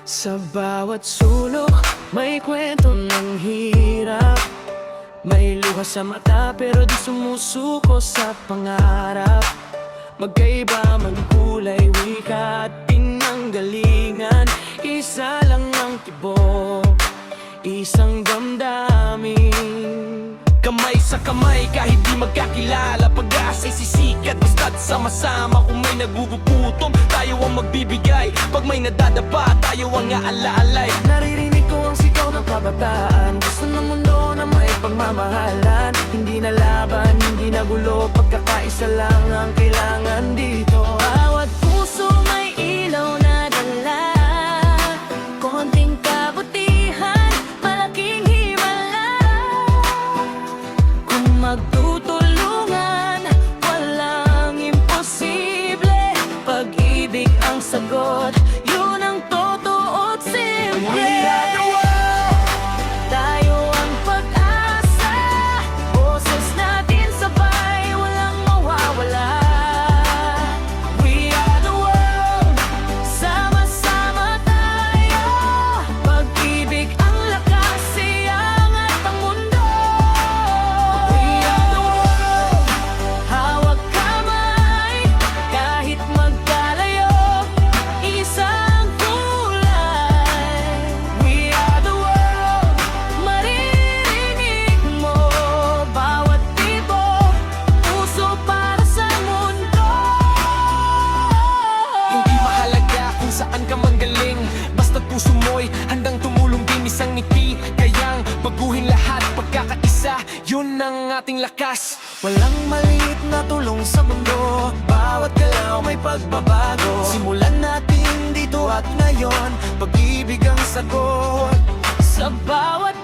Sa bawat sulok, may kwento ng hirap. May luha sa mata pero di sumusuko sa pangarap. Magkaiba man kulay, wika at pinanggalingan. Isa lang ang tibok, isang damdamin. Kamay sa kamay kahit di magkakilala, pag-asa'y sisikat basta't sama-sama. Kung may nagugugutom, tayo ang magbibigay. Pag may nadadapa, tayo ang aalaalay. Naririnig ko ang sigaw ng kabataan. Gusto ng mundo na may pagmamahalan. Hindi na laban, hindi na gulo, pagkakaisa lang ang kailangan dito. Bawat puso may ilaw na dala, konting kabutihan, malaking himala. Kung magtutulungan, walang imposible. Pag-ibig ang sagot, yun ang totoo at simple. Tayo ang pag-asa, boses natin sabay, walang mawawala. We are the world, sama-sama tayo. Pag-ibig ang lakas, siyangat ang mundo. We are the world, hawak kamay, kahit magkalayo, isang kulay. We are the world, maririnig mo bawat tibok, puso para sa mundo. Hindi mahalaga kung saan ka manggaling, basta't puso mo'y handang tumulong din. Isang ngiti, kayang baguhin lahat. Pagkakaisa, yun ang ating lakas. Walang maliit na tulong sa mundo, bawat galaw may pagbabago. Simulan natin dito at ngayon, pag-ibig ang sagot. Sa bawat